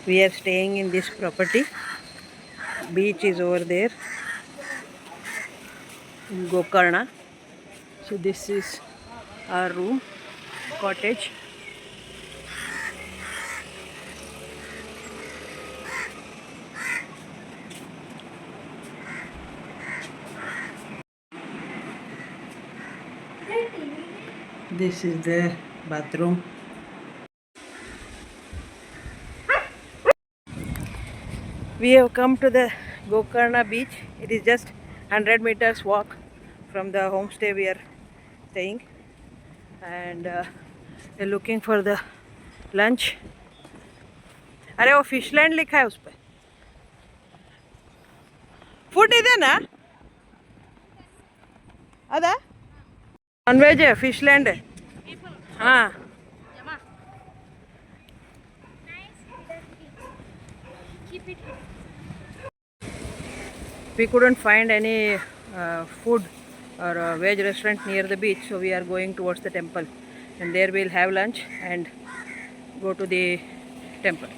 We are staying in this property. Beach is over there in Gokarna. So this is our room, cottage. This is the bathroom. We have come to the Gokarna beach. It is just 100 meters walk from the homestay we are staying, and we are looking for the lunch. अरे वो फिशलैंड लिखा है उस पर. Food ಇದೆ ना अदा non veg है फिशलैंड है हाँ. We couldn't find any food or veg restaurant near the beach, so we are going towards the temple, and there we'll have lunch and go to the temple.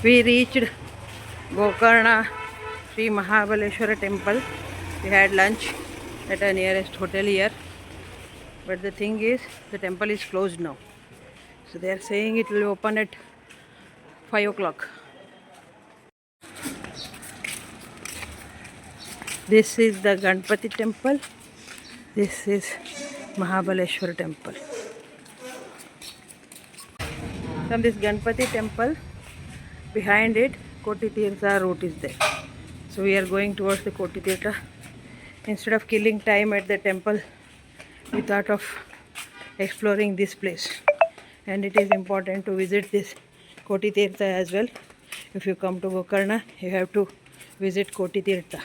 We reached Gokarna Sri Mahabaleshwara temple. We had lunch at a nearest hotel here, but the thing is the temple is closed now, so they are saying it will open at 5 o'clock. This is the Ganpati temple. This is Mahabaleshwara temple. From this Ganpati temple, behind it Koti Tirtha route is there. So we are going towards the Koti Tirtha. Instead of killing time at the temple, we thought of exploring this place. And it is important to visit this Koti Tirtha as well. If you come to Gokarna, you have to visit Koti Tirtha.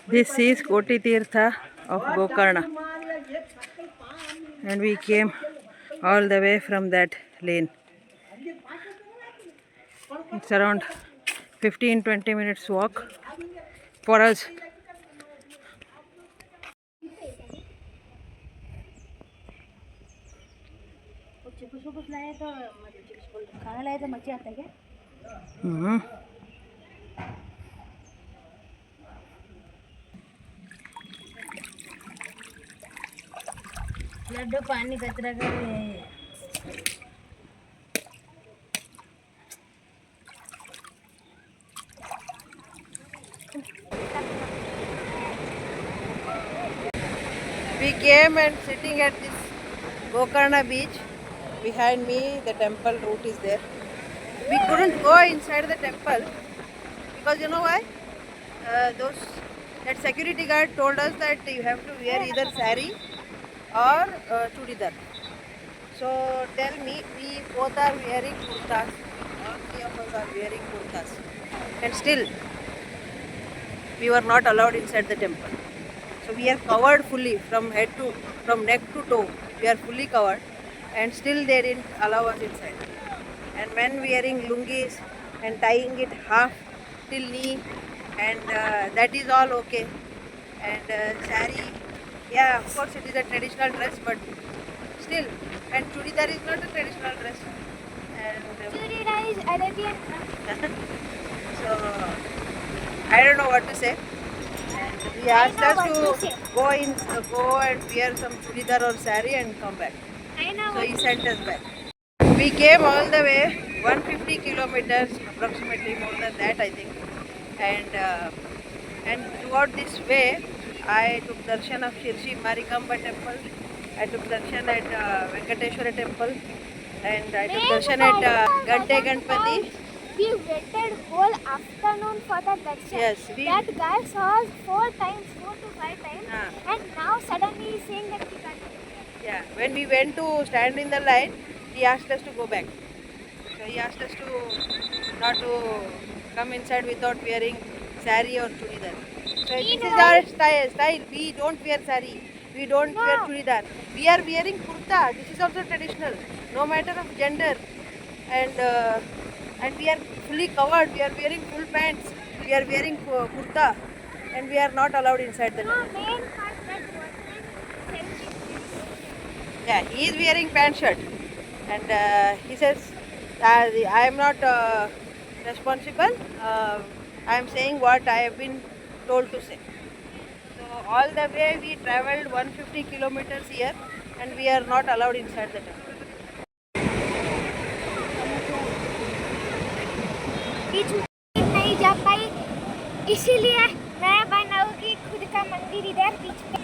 This is Koti Tirtha of Gokarna, and we came all the way from that lane. It's around 15-20 minutes walk for us. Laddu पानी कचरा कर रहे हैं. We came and sitting at this Gokarna beach. Behind me the temple route is there. We couldn't go inside the temple because you know why? That security guard told us that you have to wear either sari or chudidar. So tell me, we both are wearing kurtas. All three of us are wearing kurtas, and still we were not allowed inside the temple. So we are covered fully from neck to toe. We are fully covered, and still they didn't allow us inside. And men wearing lungis and tying it half till knee, and that is all okay. And sari, yeah, of course it is a traditional dress, but still, and chudidar is not a traditional dress. And chudidar is Arabian. So I don't know what to say. And he asked us to go and wear some chudidar or sari and come back. So he sent us back. We came all the way 150 kilometers, approximately more than that I think. And throughout this way, I took darshan of Shirshi Marikamba temple. I took darshan at Venkateshwara temple, and I took darshan at Gante Ganpati. We waited whole afternoon for the darshan. Yes, that guy saw us 4 to 5 times, and now suddenly he's saying that we can't. Yeah, when we went to stand in the line, he asked us to go back. So he asked us to not to come inside without wearing sari or chudidar. So this is our style. We don't wear sari. We don't wear No. churidar. We are wearing kurta. This is also traditional, no matter of gender, and we are fully covered. We are wearing full pants. We are wearing kurta, and we are not allowed inside the No, temple. main part that was in Yeah, he is wearing pant shirt, and he says, "I am not responsible. I am saying what I have been told to say." So all the way we traveled 150 kilometers here, and we are not allowed inside the temple. बीच में नहीं जा पाई, इसीलिए मैं बनाऊंगी खुद का मंदिर इधर बीच में।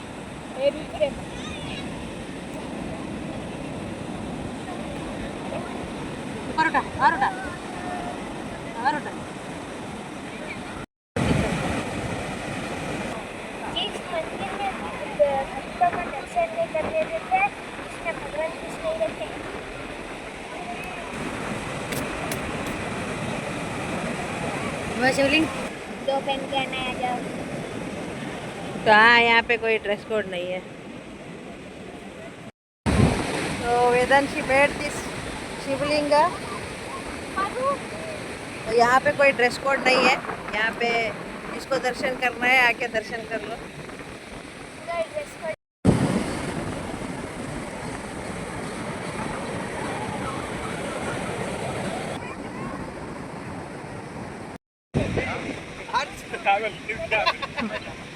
जिस मंदिर में भक्तों का दर्शन नहीं करने देते, इसमें भगवान खुश नहीं रहते। शिवलिंग। दो पहन के आना है जाओ। तो हाँ, यहाँ पे कोई ड्रेस कोड नहीं है। तो वेदांशी बैठ दिस शिवलिंगा। बाबू तो यहाँ पे कोई ड्रेस कोड नहीं है। यहाँ पे जिसको दर्शन करना है आके दर्शन कर लो। पूरा ड्रेस कोड I just